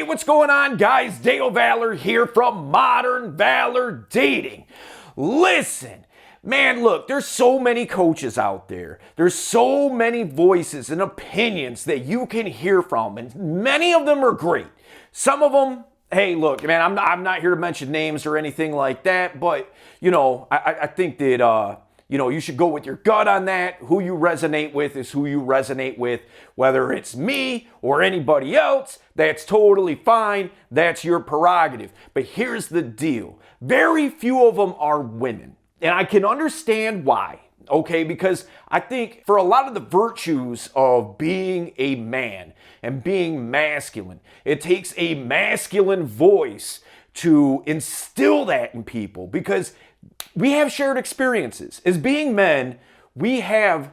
Hey, what's going on, guys? Dale Valor here from Modern Valor Dating. Listen, man, look, there's so many coaches out there. There's so many voices and opinions that you can hear from, and many of them are great. Some of them, hey, look, man, I'm not here to mention names or anything like that, but, I think that, you should go with your gut on that. Who you resonate with is who you resonate with. Whether it's me or anybody else, that's totally fine. That's your prerogative. But here's the deal. Very few of them are women. And I can understand why, okay? Because I think for a lot of the virtues of being a man and being masculine, it takes a masculine voice to instill that in people, because we have shared experiences. As being men, we have,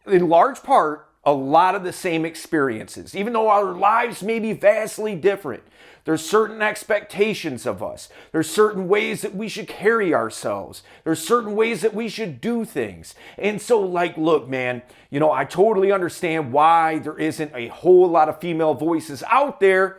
in large part, a lot of the same experiences. Even though our lives may be vastly different, there's certain expectations of us. There's certain ways that we should carry ourselves. There's certain ways that we should do things. And so, look, man, I totally understand why there isn't a whole lot of female voices out there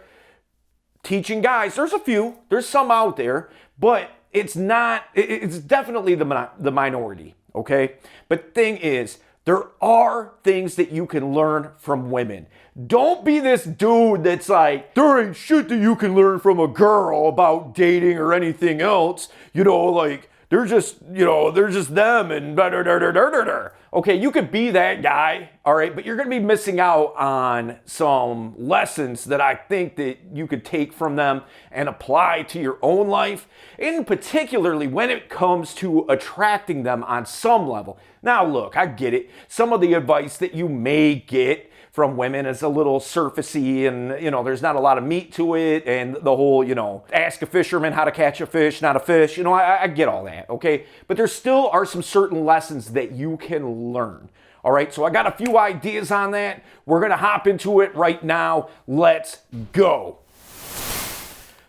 teaching guys. There's a few. There's some out there, but it's definitely the minority, okay? But thing is, there are things that you can learn from women. Don't be this dude that's like, there ain't shit that you can learn from a girl about dating or anything else. They're just them and da da da da da da. Okay, you could be that guy, all right, but you're gonna be missing out on some lessons that I think that you could take from them and apply to your own life, and particularly when it comes to attracting them on some level. Now, look, I get it. Some of the advice that you may get from women is a little surfacey, and there's not a lot of meat to it, and the whole ask a fisherman how to catch a fish, not a fish. I get all that, okay? But there still are some certain lessons that you can learn. All right, so I got a few ideas on that. We're gonna hop into it right now. Let's go.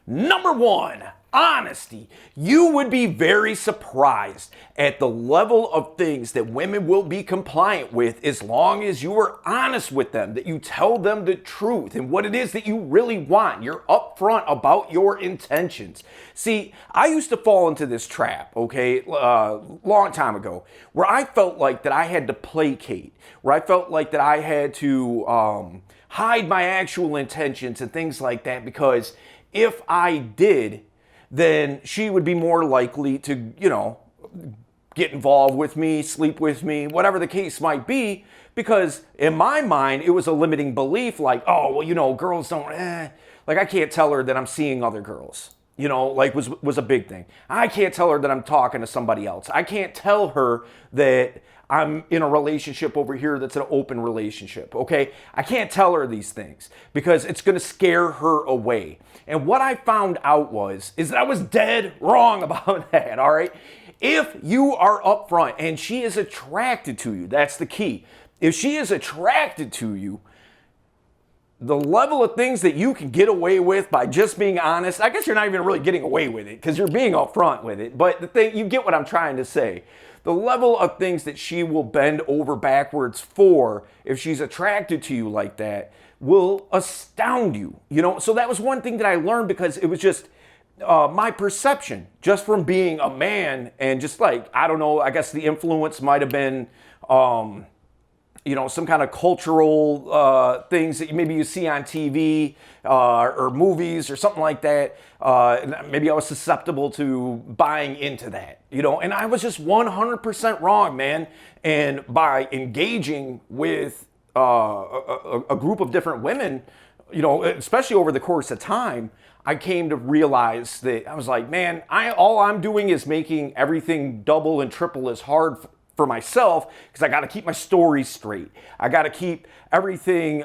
Number one, honesty. You would be very surprised at the level of things that women will be compliant with as long as you are honest with them, that you tell them the truth and what it is that you really want. You're upfront about your intentions. See, I used to fall into this trap, okay, long time ago, where I felt like that I had to placate, where I felt like that I had to hide my actual intentions and things like that, because if I did, then she would be more likely to, get involved with me, sleep with me, whatever the case might be, because in my mind, it was a limiting belief, like, oh, well, girls don't, I can't tell her that I'm seeing other girls, was a big thing. I can't tell her that I'm talking to somebody else. I can't tell her that I'm in a relationship over here that's an open relationship, okay? I can't tell her these things because it's gonna scare her away. And what I found out is that I was dead wrong about that, all right? If you are upfront and she is attracted to you, that's the key. If she is attracted to you, the level of things that you can get away with by just being honest, I guess you're not even really getting away with it because you're being upfront with it, but the thing, you get what I'm trying to say. The level of things that she will bend over backwards for, if she's attracted to you like that, will astound you, So that was one thing that I learned, because it was just my perception, just from being a man, and just I don't know, I guess the influence might have been, some kind of cultural things that maybe you see on TV or movies or something like that. Maybe I was susceptible to buying into that, and I was just 100% wrong, man. And by engaging with a group of different women, especially over the course of time, I came to realize that I was like, man, all I'm doing is making everything double and triple as hard for myself, because I got to keep my story straight. I got to keep everything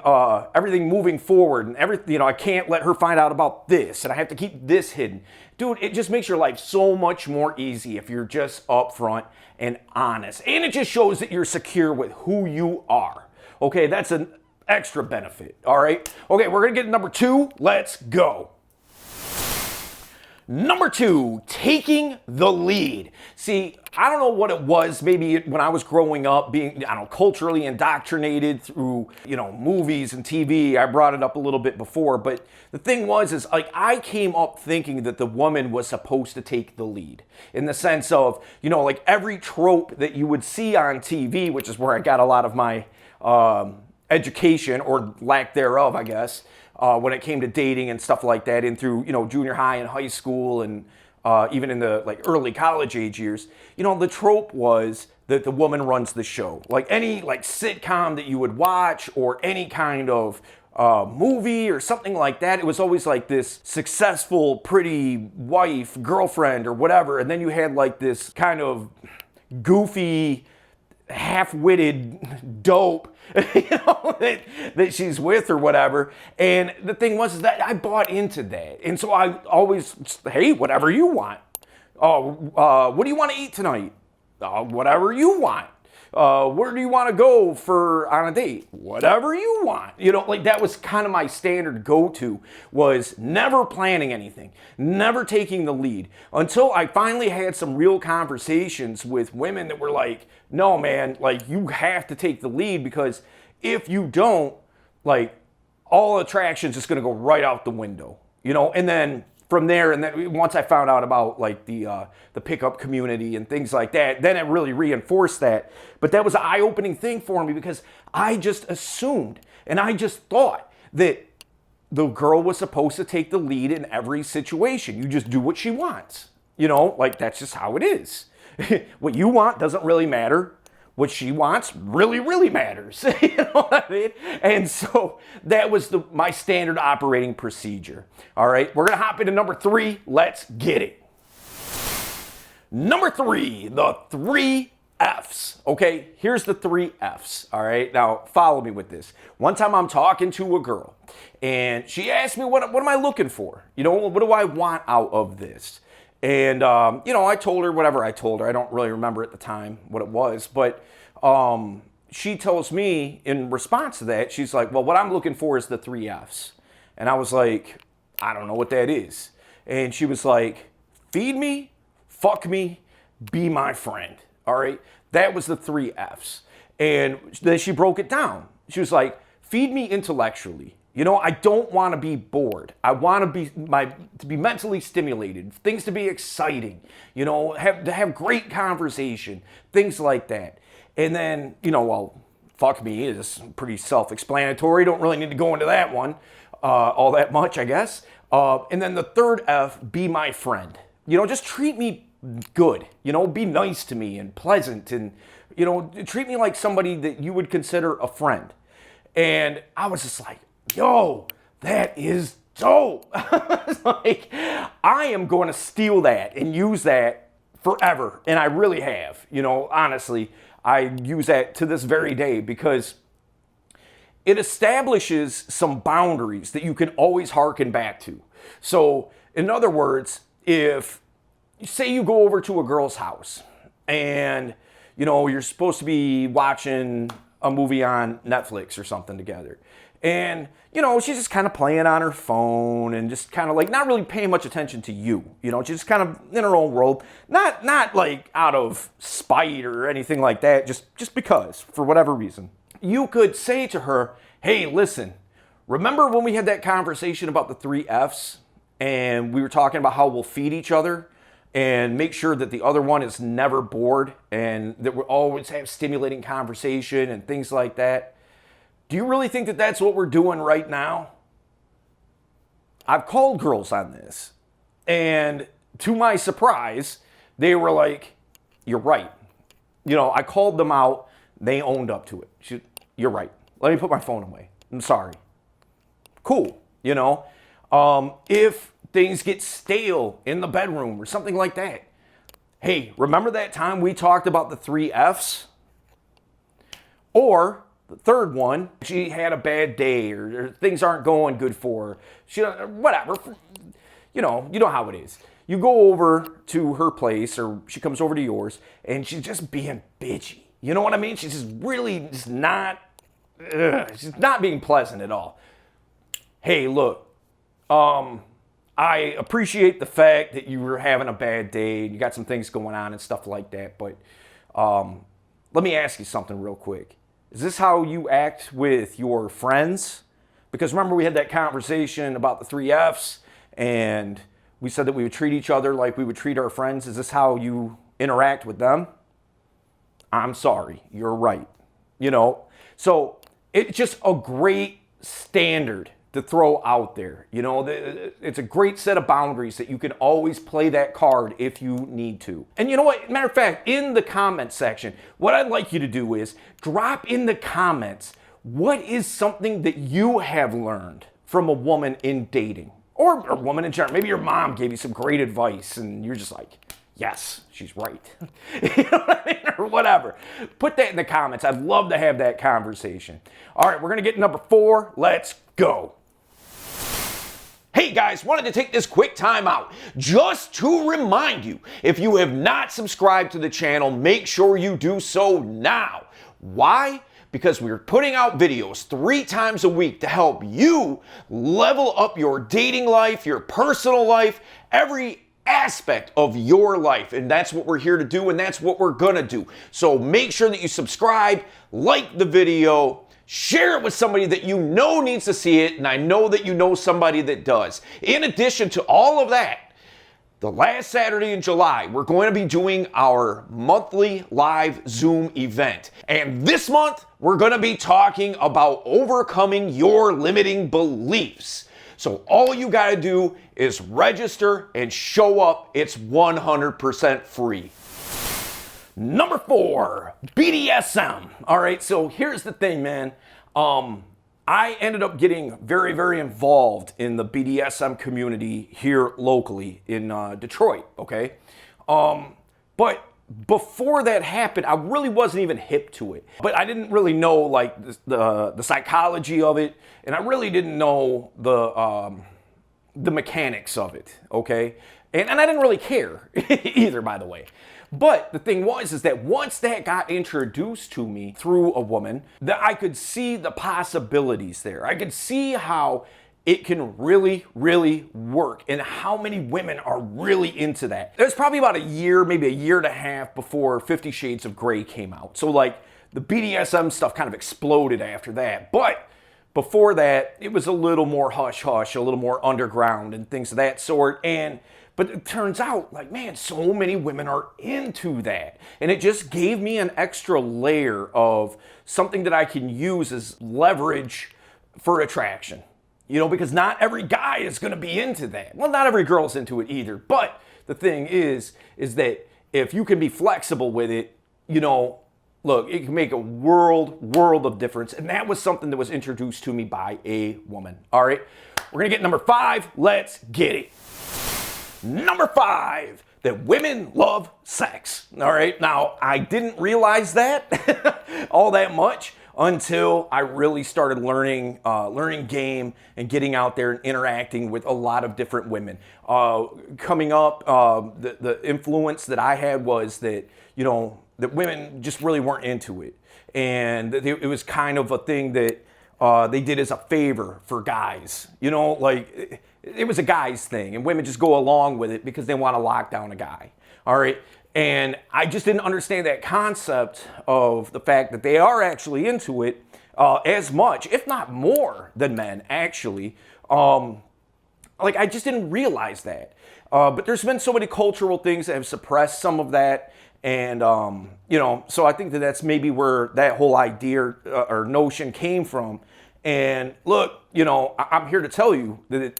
moving forward, and everything. I can't let her find out about this, and I have to keep this hidden. Dude, it just makes your life so much more easy if you're just upfront and honest, and it just shows that you're secure with who you are. Okay, that's an extra benefit. All right. Okay, we're gonna get to number two. Let's go. Number 2, taking the lead. See, I don't know what it was, maybe when I was growing up, being, I don't know, culturally indoctrinated through, movies and TV. I brought it up a little bit before, but the thing is like, I came up thinking that the woman was supposed to take the lead in the sense of, like every trope that you would see on TV, which is where I got a lot of my education or lack thereof, I guess, when it came to dating and stuff like that, and through, junior high and high school and even in the like early college age years, the trope was that the woman runs the show. Like any like sitcom that you would watch or any kind of movie or something like that, it was always like this successful, pretty wife, girlfriend or whatever. And then you had like this kind of goofy, half-witted dope that she's with or whatever. And the thing was is that I bought into that. And so I always, hey, whatever you want. What do you want to eat tonight? Whatever you want. Where do you want to go on a date? Whatever you want. Like that was kind of my standard go-to, was never planning anything, never taking the lead, until I finally had some real conversations with women that were like, no, man, like you have to take the lead, because if you don't, like all attraction's just going to go right out the window, and then from there, and then once I found out about like the pickup community and things like that, then it really reinforced that. But that was an eye-opening thing for me, because I just assumed and I just thought that the girl was supposed to take the lead in every situation. You just do what she wants, like that's just how it is. What you want doesn't really matter. What she wants really, really matters. You know what I mean? And so that was my standard operating procedure. All right, we're gonna hop into number 3. Let's get it. Number 3, the 3 F's. Okay, here's the 3 F's. All right, now follow me with this. One time I'm talking to a girl and she asked me, what am I looking for? What do I want out of this? And, I told her whatever I told her. I don't really remember at the time what it was. But she tells me in response to that, she's like, well, what I'm looking for is the 3 F's. And I was like, I don't know what that is. And she was like, feed me, fuck me, be my friend. All right. That was the 3 F's. And then she broke it down. She was like, feed me intellectually. I don't want to be bored. I want to be mentally stimulated, things to be exciting, to have great conversation, things like that. And then, well, fuck me is pretty self-explanatory. Don't really need to go into that one all that much, I guess. And then the 3rd F, be my friend. Just treat me good. Be nice to me and pleasant, and, treat me like somebody that you would consider a friend. And I was just like, yo, that is dope. Like, I am going to steal that and use that forever. And I really have, honestly, I use that to this very day, because it establishes some boundaries that you can always harken back to. So in other words, if say you go over to a girl's house and, you're supposed to be watching a movie on Netflix or something together. And, she's just kind of playing on her phone and just kind of like not really paying much attention to you. She's just kind of in her own world. Not like out of spite or anything like that, just because, for whatever reason. You could say to her, hey, listen, remember when we had that conversation about the 3 F's and we were talking about how we'll feed each other and make sure that the other one is never bored and that we'll always have stimulating conversation and things like that? Do you really think that that's what we're doing right now? I've called girls on this, and to my surprise, they were like, you're right. I called them out. They owned up to it. You're right. Let me put my phone away. I'm sorry. Cool. If things get stale in the bedroom or something like that, hey, remember that time we talked about the 3 F's? Or the 3rd one, she had a bad day or things aren't going good for her. Whatever. You know how it is. You go over to her place or she comes over to yours and she's just being bitchy. You know what I mean? She's just really just not, she's not being pleasant at all. Hey, look, I appreciate the fact that you were having a bad day and you got some things going on and stuff like that, but let me ask you something real quick. Is this how you act with your friends? Because remember, we had that conversation about the 3 F's, and we said that we would treat each other like we would treat our friends. Is this how you interact with them? I'm sorry, you're right. You know, so it's just a great standard to throw out there. You know, it's a great set of boundaries that you can always play that card if you need to. And you know what? Matter of fact, in the comment section, what I'd like you to do is drop in the comments, what is something that you have learned from a woman in dating? Or a woman in general. Maybe your mom gave you some great advice and you're just like, yes, she's right. You know what I mean? Or whatever. Put that in the comments. I'd love to have that conversation. All right, we're going to get number 4. Let's go. Hey guys, wanted to take this quick time out just to remind you, if you have not subscribed to the channel, make sure you do so now. Why? Because we're putting out videos 3 times a week to help you level up your dating life, your personal life, every aspect of your life. And that's what we're here to do, and that's what we're gonna do. So make sure that you subscribe, like the video, share it with somebody that you know needs to see it, and I know that you know somebody that does. In addition to all of that, the last Saturday in July, we're going to be doing our monthly live Zoom event. And this month, we're going to be talking about overcoming your limiting beliefs. So all you got to do is register and show up. It's 100% free. Number 4, BDSM. All right, so here's the thing, man. I ended up getting very, very involved in the BDSM community here locally in Detroit, okay? But before that happened, I really wasn't even hip to it. But I didn't really know, like, the psychology of it, and I really didn't know the mechanics of it, okay? And I didn't really care either, by the way. But the thing was, is that once that got introduced to me through a woman, that I could see the possibilities there. I could see how it can really, really work and how many women are really into that. It was probably about a year, maybe a year and a half before 50 Shades of Grey came out. So like the BDSM stuff kind of exploded after that. But before that, it was a little more hush-hush, a little more underground and things of that sort. But it turns out, like, man, so many women are into that. And it just gave me an extra layer of something that I can use as leverage for attraction. You know, because not every guy is going to be into that. Well, not every girl's into it either. But the thing is that if you can be flexible with it, you know, look, it can make a world of difference. And that was something that was introduced to me by a woman. All right, we're going to get number 5. Let's get it. Number 5, that women love sex. All right, now I didn't realize that all that much until I really started learning game and getting out there and interacting with a lot of different women. Coming up, the influence that I had was that, you know, that women just really weren't into it. And it was kind of a thing that they did as a favor for guys. You know, like it was a guy's thing, and women just go along with it because they want to lock down a guy. All right. And I just didn't understand that concept of the fact that they are actually into it as much, if not more than men, actually. Like, I just didn't realize that. But there's been so many cultural things that have suppressed some of that. And, you know, so I think that that's maybe where that whole idea or notion came from. And look, you know, I'm here to tell you that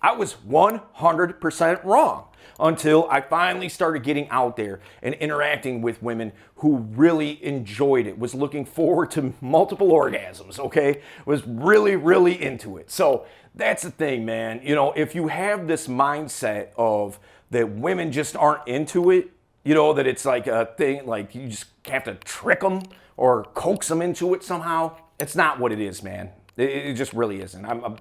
I was 100% wrong until I finally started getting out there and interacting with women who really enjoyed it, was looking forward to multiple orgasms, okay? Was really, really into it. So that's the thing, man. You know, if you have this mindset of that women just aren't into it, you know, that it's like a thing, like you just have to trick them or coax them into it somehow, it's not what it is, man. It just really isn't. I'm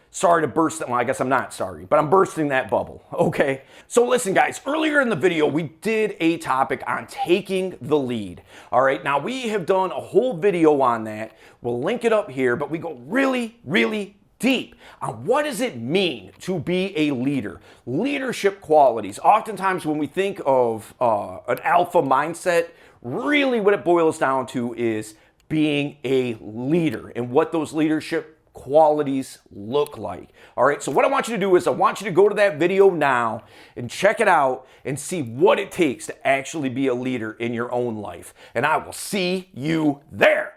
sorry to burst that. Well, I guess I'm not sorry, but I'm bursting that bubble, okay? So listen, guys, earlier in the video, we did a topic on taking the lead, all right? Now, we have done a whole video on that. We'll link it up here, but we go really, really deep on what does it mean to be a leader. Leadership qualities. Oftentimes when we think of an alpha mindset, really what it boils down to is being a leader and what those leadership qualities look like. All right, so what I want you to do is I want you to go to that video now and check it out and see what it takes to actually be a leader in your own life. And I will see you there.